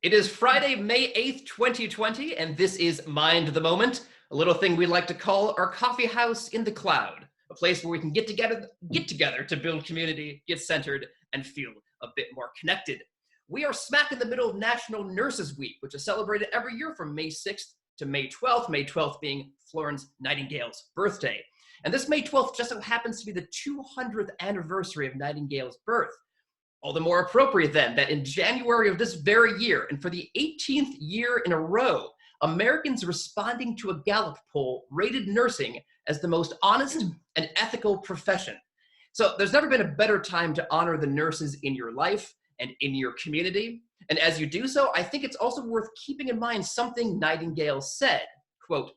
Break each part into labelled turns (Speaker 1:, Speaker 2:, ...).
Speaker 1: It is Friday, May 8th, 2020, and this is Mind the Moment, a little thing we like to call our coffee house in the cloud, a place where we can get together to build community, get centered, and feel a bit more connected. We are smack in the middle of National Nurses Week, which is celebrated every year from May 6th to May 12th, May 12th being Florence Nightingale's birthday. And this May 12th just so happens to be the 200th anniversary of Nightingale's birth. All the more appropriate then that in January of this very year, and for the 18th year in a row, Americans responding to a Gallup poll rated nursing as the most honest and ethical profession. So there's never been a better time to honor the nurses in your life and in your community. And as you do so, I think it's also worth keeping in mind something Nightingale said, quote,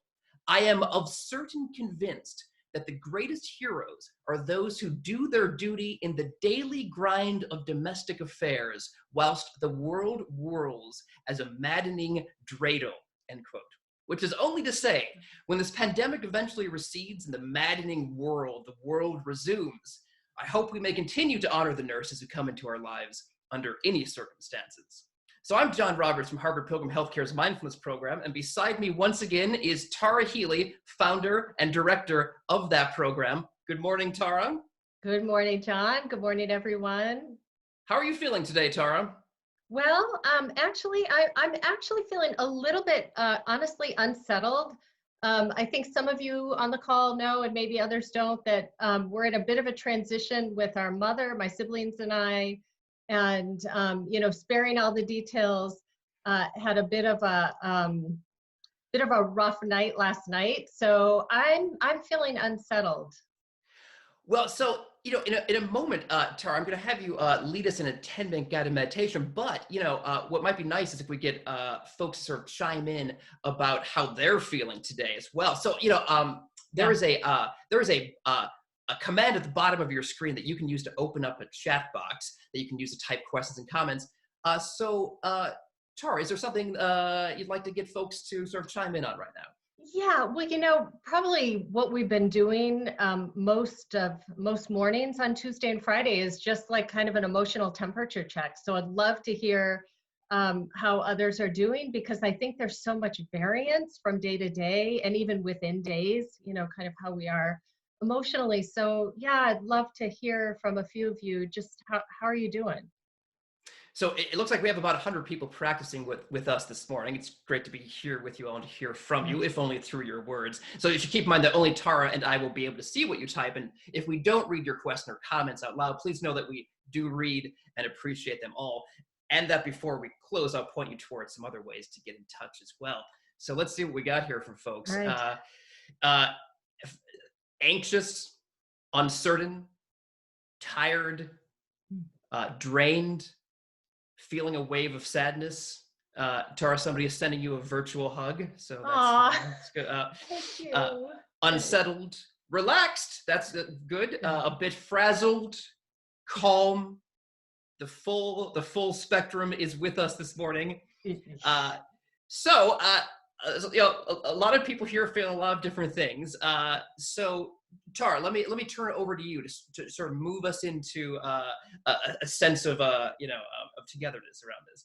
Speaker 1: "I am of certain convinced that the greatest heroes are those who do their duty in the daily grind of domestic affairs, whilst the world whirls as a maddening dreidel," end quote. Which is only to say, when this pandemic eventually recedes and the maddening the world resumes, I hope we may continue to honor the nurses who come into our lives under any circumstances. So I'm John Roberts from Harvard Pilgrim Health Care's Mindfulness program, and beside me once again is Tara Healey, founder and director of that program. Good morning, Tara.
Speaker 2: Good morning, John. Good morning, everyone.
Speaker 1: How are you feeling today, Tara?
Speaker 2: Well, I'm actually feeling a little bit, honestly, unsettled. I think some of you on the call know, and maybe others don't, that we're in a bit of a transition with our mother, my siblings and I, and sparing all the details, had a bit of a rough night last night. So I'm feeling unsettled.
Speaker 1: Well, so, in a moment, Tara, I'm going to have you lead us in a 10-minute guided meditation. But, what might be nice is if we get folks to sort of chime in about how they're feeling today as well. So, there is a command at the bottom of your screen that you can use to open up a chat box that you can use to type questions and comments. Tara, is there something you'd like to get folks to sort of chime in on right now?
Speaker 2: Yeah, well, probably what we've been doing most mornings on Tuesday and Friday is just like kind of an emotional temperature check. So I'd love to hear how others are doing, because I think there's so much variance from day to day and even within days, kind of how we are emotionally. So yeah, I'd love to hear from a few of you. Just how are you doing?
Speaker 1: So it looks like we have about 100 people practicing with us this morning. It's great to be here with you all and to hear from you, if only through your words. So you should keep in mind that only Tara and I will be able to see what you type. And if we don't read your question or comments out loud, please know that we do read and appreciate them all. And that before we close, I'll point you towards some other ways to get in touch as well. So let's see what we got here from folks.
Speaker 2: Right.
Speaker 1: Anxious, uncertain, tired, drained, feeling a wave of sadness. Tara, somebody is sending you a virtual hug, so that's good.
Speaker 2: Thank you.
Speaker 1: Unsettled, relaxed, that's good. A bit frazzled, calm. The full spectrum is with us this morning. So a lot of people here feeling a lot of different things. So Tara, let me turn it over to you to sort of move us into a sense of togetherness around this.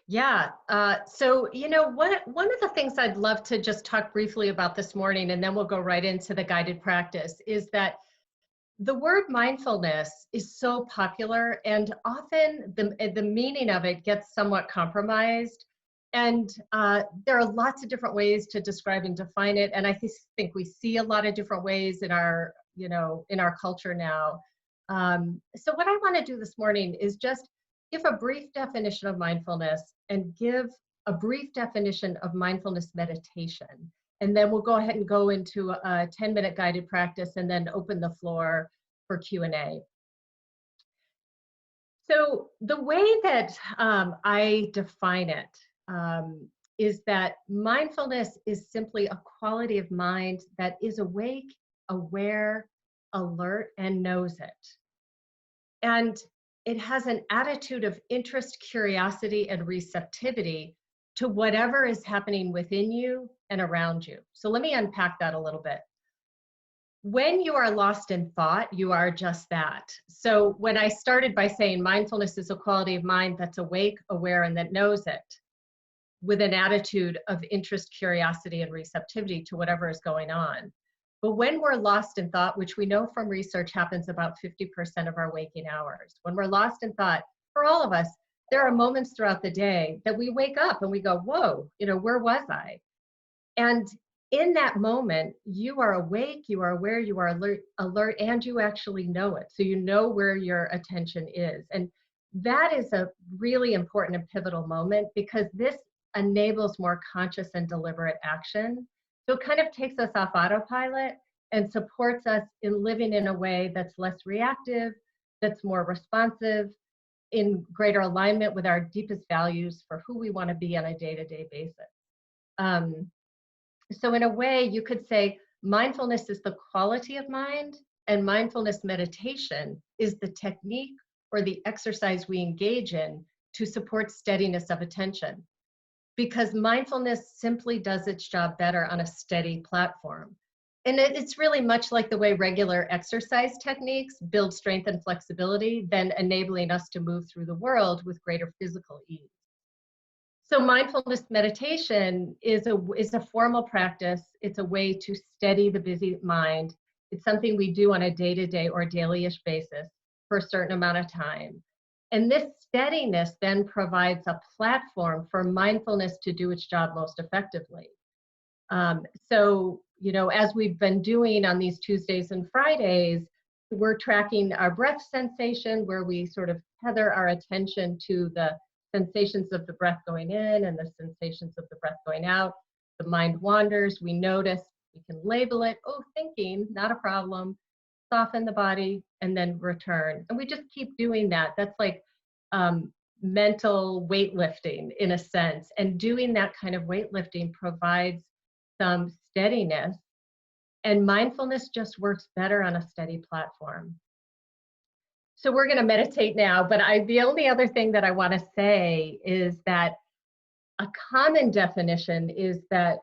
Speaker 2: Yeah. So one of the things I'd love to just talk briefly about this morning, and then we'll go right into the guided practice, is that the word mindfulness is so popular, and often the meaning of it gets somewhat compromised. And there are lots of different ways to describe and define it. And I think we see a lot of different ways in our culture now. So what I want to do this morning is just give a brief definition of mindfulness and give a brief definition of mindfulness meditation. And then we'll go ahead and go into a 10-minute guided practice and then open the floor for Q&A. So the way that I define it is that mindfulness is simply a quality of mind that is awake, aware, alert, and knows it. And it has an attitude of interest, curiosity, and receptivity to whatever is happening within you and around you. So let me unpack that a little bit. When you are lost in thought, you are just that. So when I started by saying mindfulness is a quality of mind that's awake, aware, and that knows it, with an attitude of interest, curiosity, and receptivity to whatever is going on. But when we're lost in thought, which we know from research happens about 50% of our waking hours, when we're lost in thought, for all of us, there are moments throughout the day that we wake up and we go, whoa, where was I? And in that moment, you are awake, you are aware, you are alert, and you actually know it. So you know where your attention is. And that is a really important and pivotal moment, because this enables more conscious and deliberate action. So it kind of takes us off autopilot and supports us in living in a way that's less reactive, that's more responsive, in greater alignment with our deepest values for who we want to be on a day-to-day basis. So in a way, you could say mindfulness is the quality of mind, and mindfulness meditation is the technique or the exercise we engage in to support steadiness of attention. Because mindfulness simply does its job better on a steady platform. And it's really much like the way regular exercise techniques build strength and flexibility, then enabling us to move through the world with greater physical ease. So mindfulness meditation is a formal practice. It's a way to steady the busy mind. It's something we do on a day-to-day or daily-ish basis for a certain amount of time. And this steadiness then provides a platform for mindfulness to do its job most effectively. So, as we've been doing on these Tuesdays and Fridays, we're tracking our breath sensation, where we sort of tether our attention to the sensations of the breath going in and the sensations of the breath going out. The mind wanders, we notice, we can label it, oh, thinking, not a problem, soften the body, and then return. And we just keep doing that. That's like mental weightlifting in a sense. And doing that kind of weightlifting provides some steadiness. And mindfulness just works better on a steady platform. So we're going to meditate now, but the only other thing that I want to say is that a common definition is that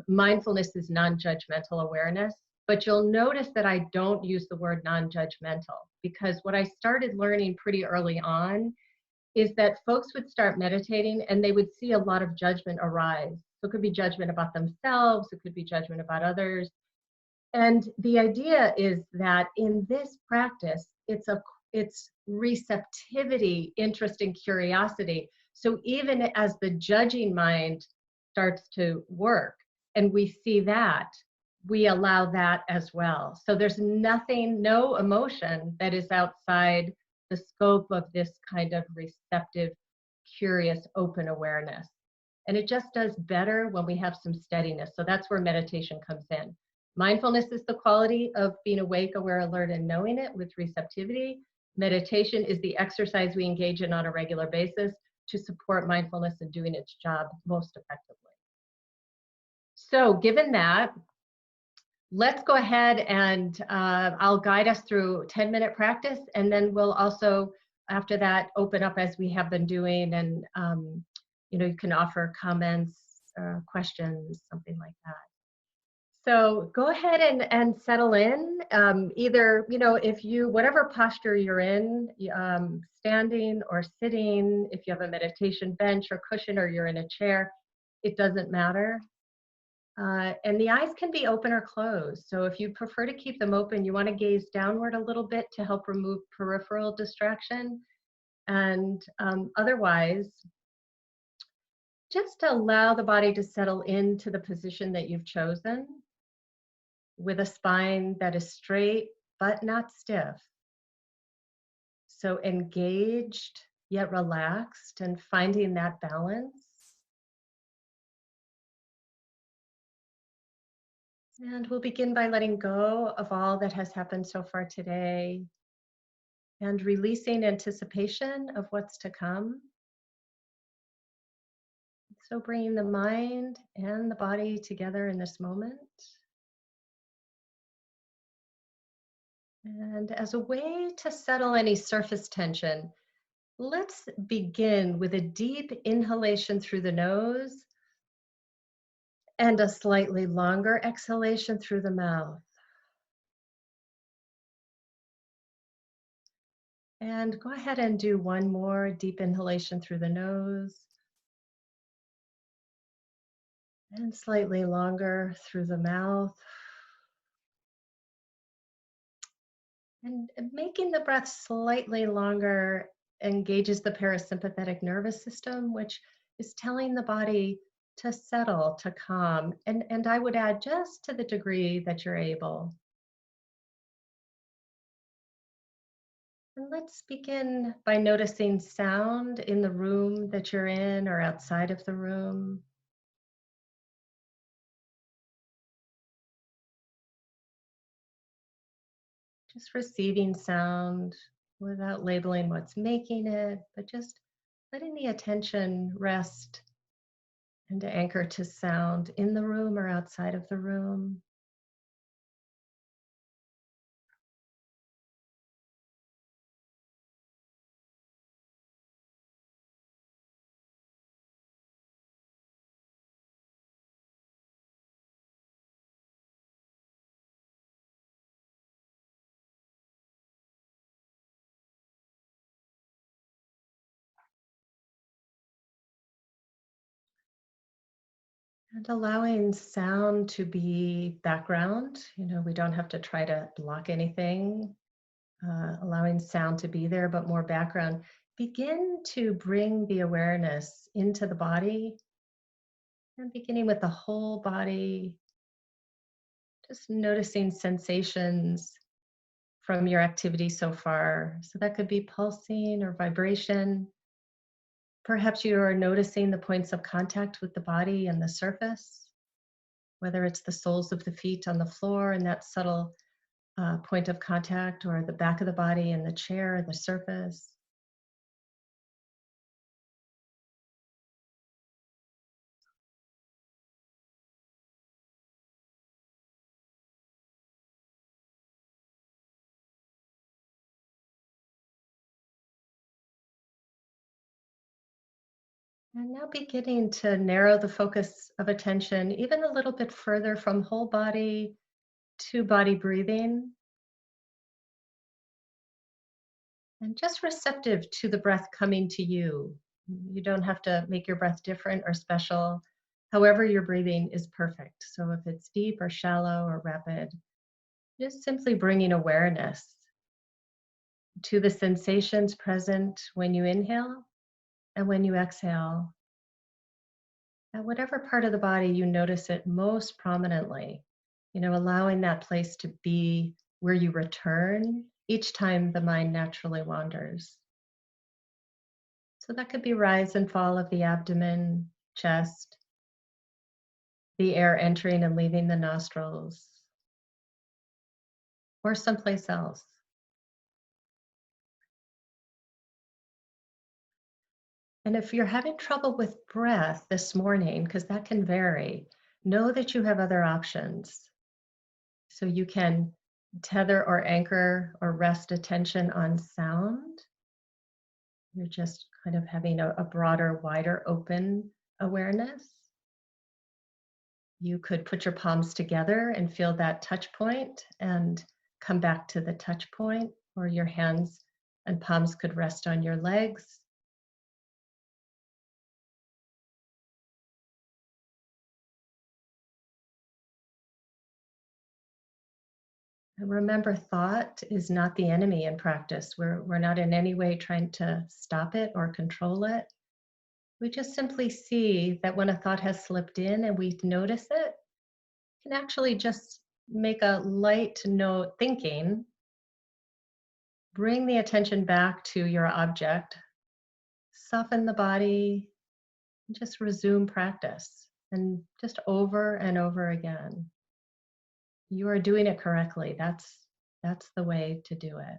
Speaker 2: mindfulness is non-judgmental awareness, but you'll notice that I don't use the word non-judgmental, because what I started learning pretty early on is that folks would start meditating and they would see a lot of judgment arise. So it could be judgment about themselves, it could be judgment about others. And the idea is that in this practice, it's receptivity, interest, and curiosity. So even as the judging mind starts to work and we see that, we allow that as well. So there's no emotion that is outside the scope of this kind of receptive, curious, open awareness. And it just does better when we have some steadiness. So that's where meditation comes in. Mindfulness is the quality of being awake, aware, alert, and knowing it with receptivity. Meditation is the exercise we engage in on a regular basis to support mindfulness in doing its job most effectively. So given that, let's go ahead and I'll guide us through 10-minute practice, and then we'll also, after that, open up as we have been doing, and you can offer comments, questions, something like that. So go ahead and settle in, either, whatever posture you're in, standing or sitting, if you have a meditation bench or cushion, or you're in a chair, it doesn't matter. And the eyes can be open or closed. So if you prefer to keep them open, you want to gaze downward a little bit to help remove peripheral distraction. And otherwise, just allow the body to settle into the position that you've chosen, with a spine that is straight but not stiff. So engaged yet relaxed, and finding that balance. And we'll begin by letting go of all that has happened so far today and releasing anticipation of what's to come. So bringing the mind and the body together in this moment. And as a way to settle any surface tension, let's begin with a deep inhalation through the nose and a slightly longer exhalation through the mouth. And go ahead and do one more deep inhalation through the nose and slightly longer through the mouth. And making the breath slightly longer engages the parasympathetic nervous system, which is telling the body to settle, to calm. And I would add just to the degree that you're able. And let's begin by noticing sound in the room that you're in or outside of the room. Just receiving sound without labeling what's making it, but just letting the attention rest and to anchor to sound in the room or outside of the room. And allowing sound to be background. We don't have to try to block anything. Allowing sound to be there, but more background. Begin to bring the awareness into the body and beginning with the whole body, just noticing sensations from your activity so far. So that could be pulsing or vibration. Perhaps you are noticing the points of contact with the body and the surface, whether it's the soles of the feet on the floor and that subtle point of contact, or the back of the body and the chair, the surface. And now beginning to narrow the focus of attention even a little bit further from whole body to body breathing, and just receptive to the breath coming to you. You don't have to make your breath different or special. However you're breathing is perfect. So if it's deep or shallow or rapid, just simply bringing awareness to the sensations present when you inhale and when you exhale. At whatever part of the body you notice it most prominently, allowing that place to be where you return each time the mind naturally wanders. So that could be rise and fall of the abdomen, chest, the air entering and leaving the nostrils, or someplace else. And if you're having trouble with breath this morning, because that can vary, know that you have other options. So you can tether or anchor or rest attention on sound. You're just kind of having a broader, wider open awareness. You could put your palms together and feel that touch point and come back to the touch point, or your hands and palms could rest on your legs. And remember, thought is not the enemy in practice. We're not in any way trying to stop it or control it. We just simply see that when a thought has slipped in and we notice it, can actually just make a light note thinking, bring the attention back to your object, soften the body, and just resume practice. And just over and over again. You are doing it correctly. That's the way to do it.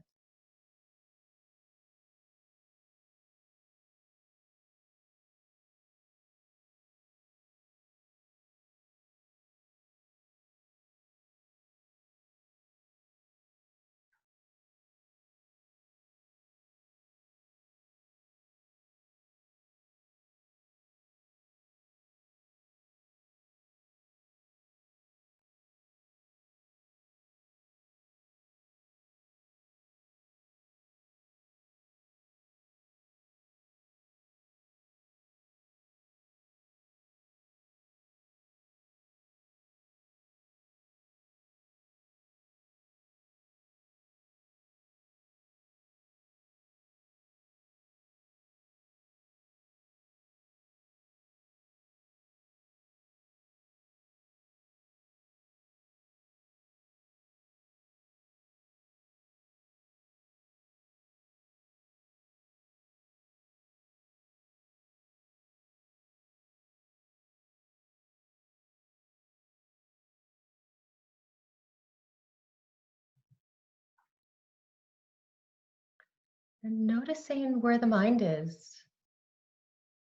Speaker 2: And noticing where the mind is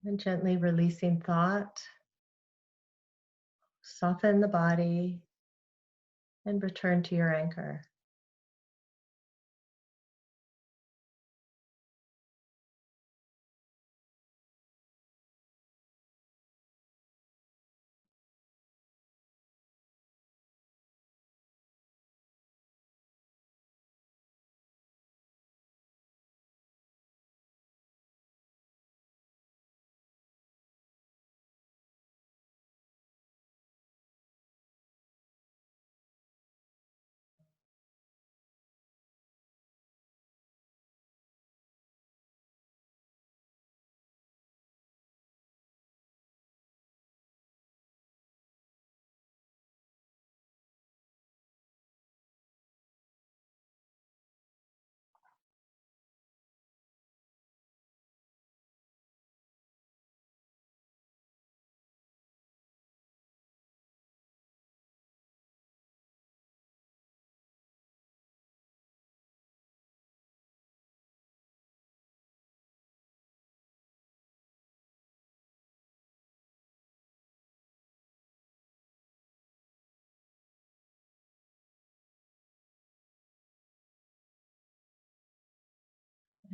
Speaker 2: and gently releasing thought, soften the body and return to your anchor.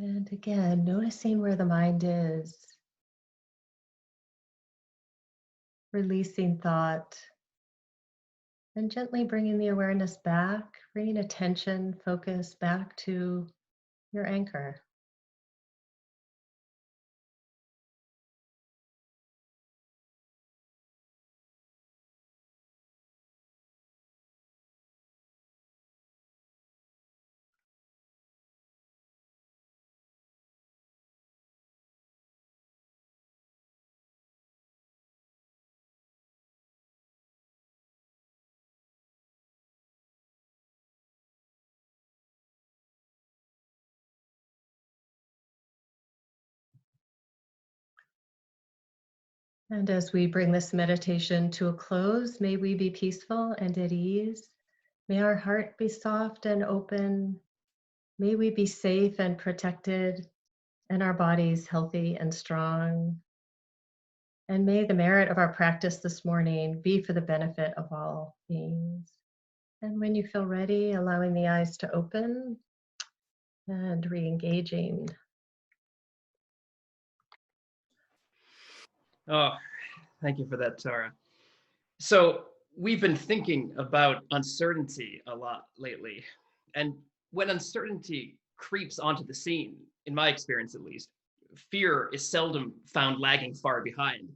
Speaker 2: And again, noticing where the mind is, releasing thought, and gently bringing the awareness back, bringing attention, focus back to your anchor. And as we bring this meditation to a close, may we be peaceful and at ease. May our heart be soft and open. May we be safe and protected, and our bodies healthy and strong. And may the merit of our practice this morning be for the benefit of all beings. And when you feel ready, allowing the eyes to open and re-engaging.
Speaker 1: Oh, thank you for that, Tara. So we've been thinking about uncertainty a lot lately. And when uncertainty creeps onto the scene, in my experience at least, fear is seldom found lagging far behind.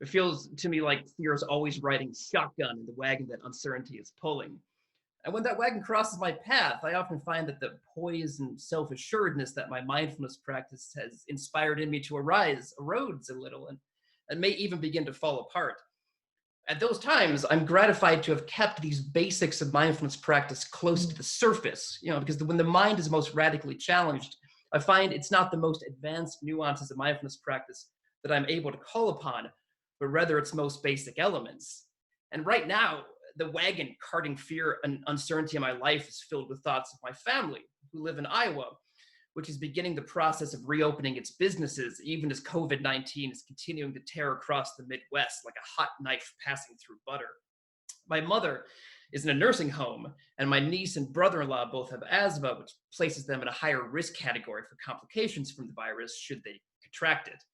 Speaker 1: It feels to me like fear is always riding shotgun in the wagon that uncertainty is pulling. And when that wagon crosses my path, I often find that the poise and self-assuredness that my mindfulness practice has inspired in me to arise erodes a little and may even begin to fall apart. At those times, I'm gratified to have kept these basics of mindfulness practice close to the surface, because when the mind is most radically challenged, I find it's not the most advanced nuances of mindfulness practice that I'm able to call upon, but rather its most basic elements. And right now, the wagon carting fear and uncertainty in my life is filled with thoughts of my family who live in Iowa, which is beginning the process of reopening its businesses, even as COVID-19 is continuing to tear across the Midwest like a hot knife passing through butter. My mother is in a nursing home, and my niece and brother-in-law both have asthma, which places them in a higher risk category for complications from the virus should they contract it.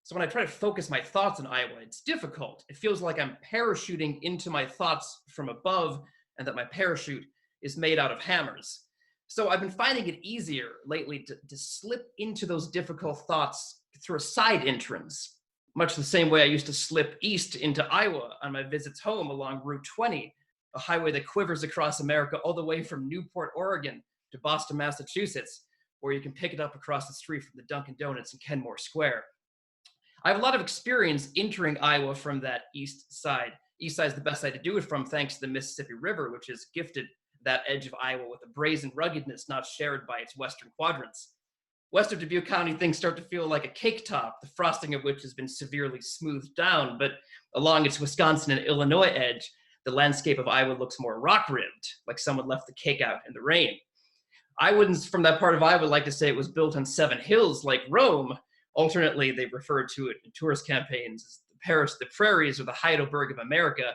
Speaker 1: So when I try to focus my thoughts on Iowa, it's difficult. It feels like I'm parachuting into my thoughts from above, and that my parachute is made out of hammers. So I've been finding it easier lately to slip into those difficult thoughts through a side entrance, much the same way I used to slip east into Iowa on my visits home along Route 20, a highway that quivers across America all the way from Newport, Oregon to Boston, Massachusetts, where you can pick it up across the street from the Dunkin' Donuts in Kenmore Square. I have a lot of experience entering Iowa from that east side. East side is the best side to do it from, thanks to the Mississippi River, which has gifted that edge of Iowa with a brazen ruggedness not shared by its western quadrants. West of Dubuque County, things start to feel like a cake top, the frosting of which has been severely smoothed down, but along its Wisconsin and Illinois edge, the landscape of Iowa looks more rock-ribbed, like someone left the cake out in the rain. I wouldn't, from that part of Iowa, like to say it was built on 7 hills like Rome. Alternately, they referred to it in tourist campaigns as the Paris, the prairies, or the Heidelberg of America.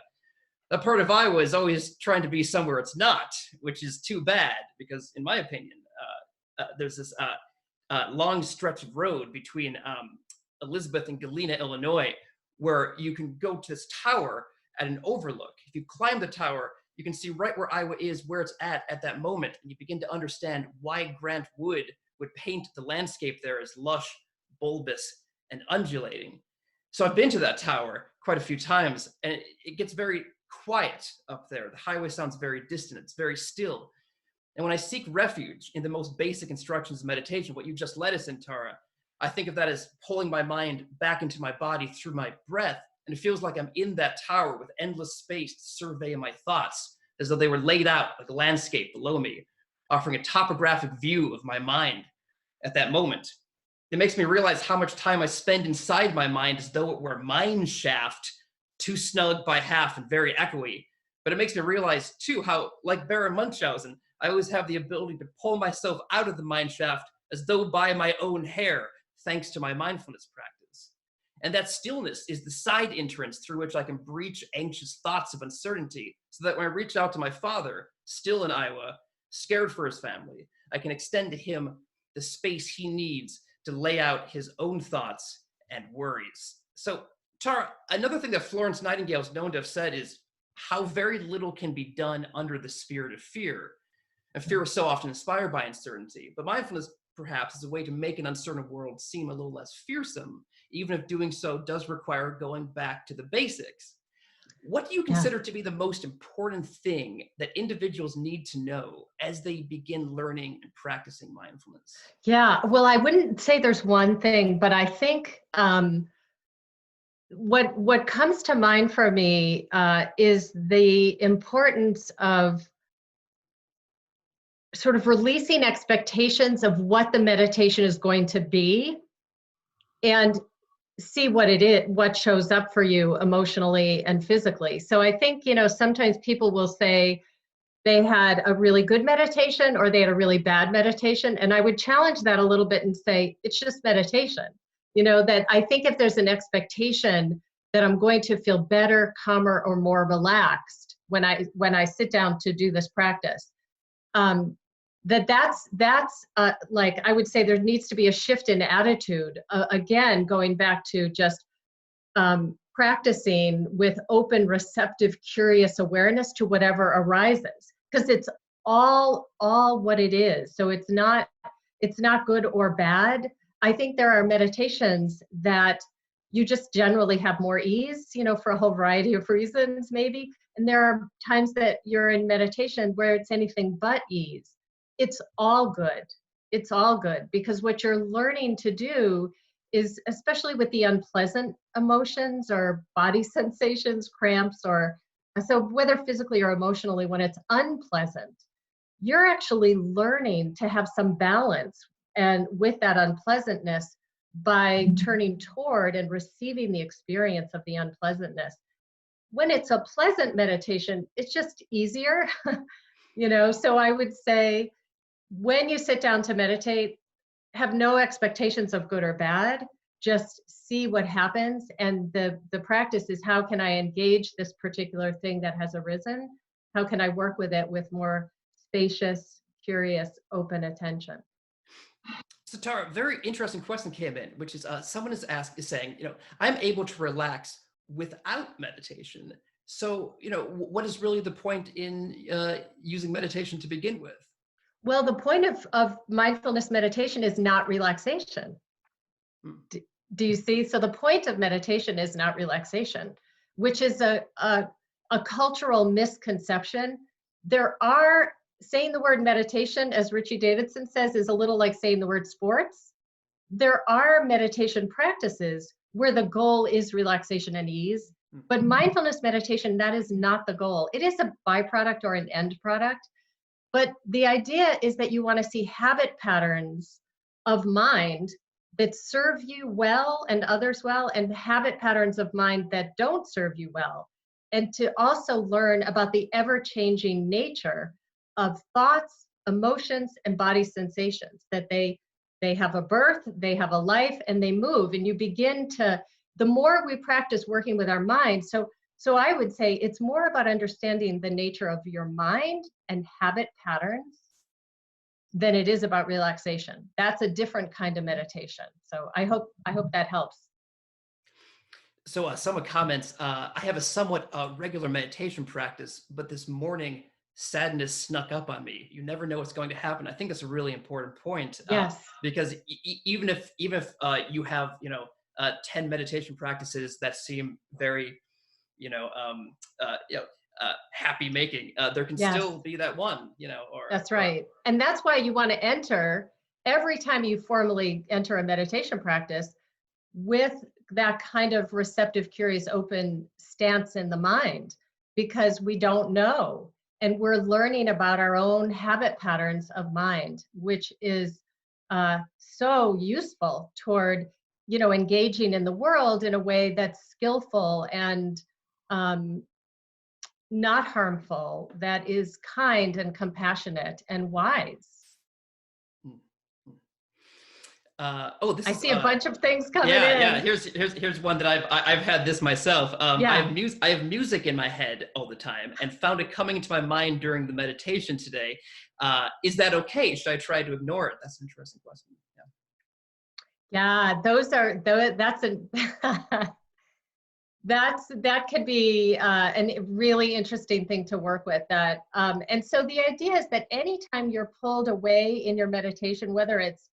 Speaker 1: That part of Iowa is always trying to be somewhere it's not, which is too bad because, in my opinion, there's this long stretch of road between Elizabeth and Galena, Illinois, where you can go to this tower at an overlook. If you climb the tower, you can see right where Iowa is, where it's at that moment, and you begin to understand why Grant Wood would paint the landscape there as lush, bulbous, and undulating. So I've been to that tower quite a few times, and it gets very quiet up there. The highway sounds very distant. It's very still. And when I seek refuge in the most basic instructions of meditation, what you just led us in, Tara, I think of that as pulling my mind back into my body through my breath. And it feels like I'm in that tower with endless space to survey my thoughts, as though they were laid out like a landscape below me, offering a topographic view of my mind at that moment. It makes me realize how much time I spend inside my mind as though it were a mine shaft, too snug by half and very echoey. But it makes me realize, too, how, like Baron Munchausen, I always have the ability to pull myself out of the mine shaft as though by my own hair, thanks to my mindfulness practice. And that stillness is the side entrance through which I can breach anxious thoughts of uncertainty, so that when I reach out to my father, still in Iowa, scared for his family, I can extend to him the space he needs to lay out his own thoughts and worries. So, Tara, another thing that Florence Nightingale is known to have said is how very little can be done under the spirit of fear. And fear is so often inspired by uncertainty, but mindfulness perhaps is a way to make an uncertain world seem a little less fearsome, even if doing so does require going back to the basics. What do you consider to be the most important thing that individuals need to know as they begin learning and practicing mindfulness?
Speaker 2: Yeah, well, I wouldn't say there's one thing, but I think what comes to mind for me is the importance of sort of releasing expectations of what the meditation is going to be, and see what it is, what shows up for you emotionally and physically. So I think, sometimes people will say they had a really good meditation or they had a really bad meditation. And I would challenge that a little bit and say, it's just meditation. That I think if there's an expectation that I'm going to feel better, calmer, or more relaxed when I sit down to do this practice, that's like, I would say there needs to be a shift in attitude. Again, going back to just practicing with open, receptive, curious awareness to whatever arises, because it's all what it is. So it's not good or bad. I think there are meditations that you just generally have more ease, for a whole variety of reasons, maybe. And there are times that you're in meditation where it's anything but ease. It's all good. It's all good, because what you're learning to do is, especially with the unpleasant emotions or body sensations, cramps, or so whether physically or emotionally, when it's unpleasant, you're actually learning to have some balance and with that unpleasantness by turning toward and receiving the experience of the unpleasantness. When it's a pleasant meditation, it's just easier, so I would say, when you sit down to meditate, have no expectations of good or bad, just see what happens. And the practice is, how can I engage this particular thing that has arisen? How can I work with it with more spacious, curious, open attention?
Speaker 1: So Tara, very interesting question came in, which is someone is saying, I'm able to relax without meditation. So, what is really the point in using meditation to begin with?
Speaker 2: Well, the point of mindfulness meditation is not relaxation. Do you see? So the point of meditation is not relaxation, which is a cultural misconception. Saying the word meditation, as Richie Davidson says, is a little like saying the word sports. There are meditation practices where the goal is relaxation and ease, but mindfulness meditation, that is not the goal. It is a byproduct or an end product. But the idea is that you want to see habit patterns of mind that serve you well and others well, and habit patterns of mind that don't serve you well. And to also learn about the ever-changing nature of thoughts, emotions and body sensations, that they have a birth, they have a life, and they move. And you begin to, the more we practice working with our mind, so I would say it's more about understanding the nature of your mind and habit patterns than it is about relaxation. That's a different kind of meditation. So I hope that helps.
Speaker 1: So some comments, I have a somewhat regular meditation practice, but this morning sadness snuck up on me. You never know what's going to happen. I think that's a really important point,
Speaker 2: Yes.
Speaker 1: because even if you have 10 meditation practices that seem very happy making, there can
Speaker 2: Yes.
Speaker 1: still be that one,
Speaker 2: That's right. And that's why you want to enter, every time you formally enter a meditation practice, with that kind of receptive, curious, open stance in the mind, because we don't know. And we're learning about our own habit patterns of mind, which is so useful toward, engaging in the world in a way that's skillful and not harmful, that is kind and compassionate and wise.
Speaker 1: This
Speaker 2: I
Speaker 1: is
Speaker 2: see a bunch of things coming in.
Speaker 1: Yeah. Here's one that I've had this myself.
Speaker 2: Yeah.
Speaker 1: I have music in my head all the time, and found it coming into my mind during the meditation today. Is that okay? Should I try to ignore it? That's an interesting question.
Speaker 2: Yeah, that could be a really interesting thing to work with. And so the idea is that anytime you're pulled away in your meditation, whether it's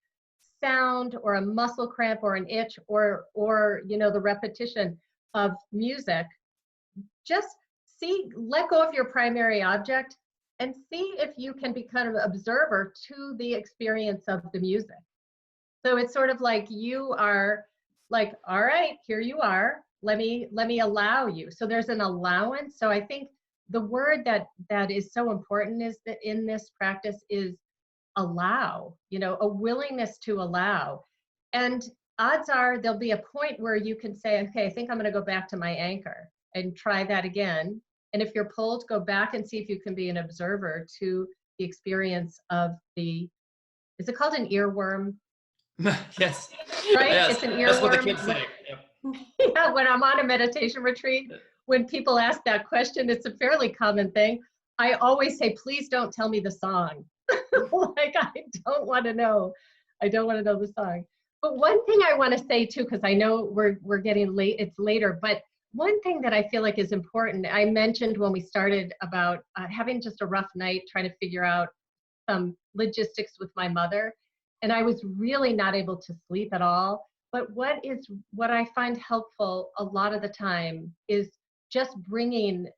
Speaker 2: sound or a muscle cramp or an itch or the repetition of music, just let go of your primary object and see if you can be kind of an observer to the experience of the music. So it's sort of like you are like, all right, here you are. Let me allow you. So there's an allowance. So I think the word that is so important is that in this practice is allow, a willingness to allow. And odds are there'll be a point where you can say, okay, I think I'm going to go back to my anchor and try that again. And if you're pulled, go back and see if you can be an observer to the experience of is it called an earworm?
Speaker 1: Yes.
Speaker 2: Right?
Speaker 1: Yes.
Speaker 2: It's an earworm.
Speaker 1: That's what the kids say. Yep.
Speaker 2: Yeah, when I'm on a meditation retreat, when people ask that question, it's a fairly common thing. I always say, please don't tell me the song. Like, I don't want to know. I don't want to know the song. But one thing I want to say too, because I know we're getting late, it's later, but one thing that I feel like is important, I mentioned when we started about having just a rough night trying to figure out some logistics with my mother. And I was really not able to sleep at all. But what I find helpful a lot of the time is just bringing,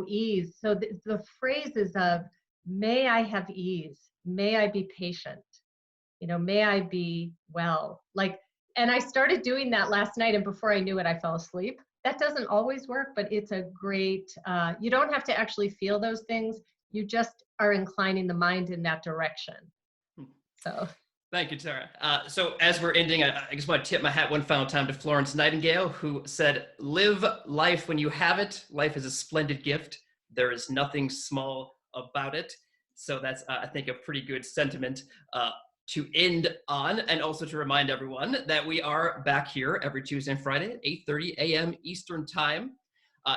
Speaker 2: ease. So the phrases of, may I have ease, may I be patient, may I be well. And I started doing that last night, and before I knew it, I fell asleep. That doesn't always work, but it's a great, you don't have to actually feel those things. You just are inclining the mind in that direction. So.
Speaker 1: Thank you, Tara. So as we're ending, I just want to tip my hat one final time to Florence Nightingale, who said, live life when you have it. Life is a splendid gift. There is nothing small about it. So that's, I think, a pretty good sentiment to end on, and also to remind everyone that we are back here every Tuesday and Friday at 8:30 a.m. Eastern Time.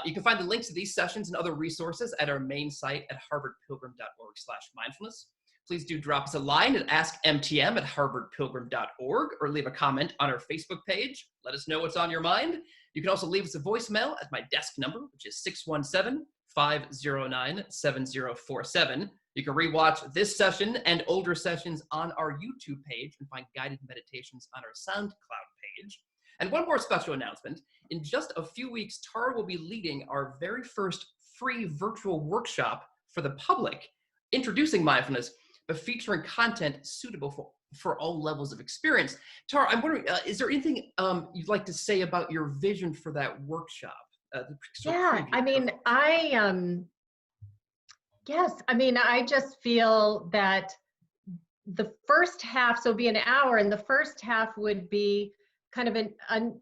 Speaker 1: You can find the links to these sessions and other resources at our main site at harvardpilgrim.org/mindfulness. Please do drop us a line at askmtm@harvardpilgrim.org, or leave a comment on our Facebook page. Let us know what's on your mind. You can also leave us a voicemail at my desk number, which is 617-509-7047. You can rewatch this session and older sessions on our YouTube page and find guided meditations on our SoundCloud page. And one more special announcement. In just a few weeks, Tara will be leading our very first free virtual workshop for the public, introducing mindfulness, but featuring content suitable for all levels of experience. Tara, I'm wondering, is there anything you'd like to say about your vision for that workshop?
Speaker 2: Yeah, I mean, I just feel that the first half, so it'd be an hour, and the first half would be kind of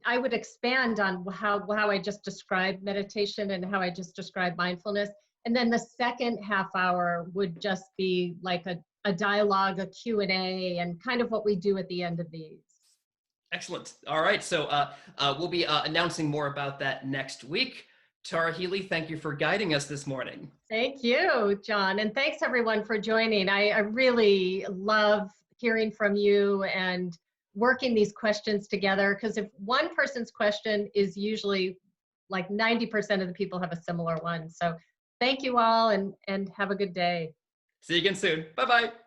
Speaker 2: I would expand on how I just described meditation and how I just described mindfulness. And then the second half hour would just be like a dialogue, a Q&A, and kind of what we do at the end of these.
Speaker 1: Excellent. All right. So we'll be announcing more about that next week. Tara Healey, thank you for guiding us this morning.
Speaker 2: Thank you, John. And thanks everyone for joining. I really love hearing from you and working these questions together, because if one person's question is usually like 90% of the people have a similar one. So thank you all, and have a good day.
Speaker 1: See you again soon. Bye-bye.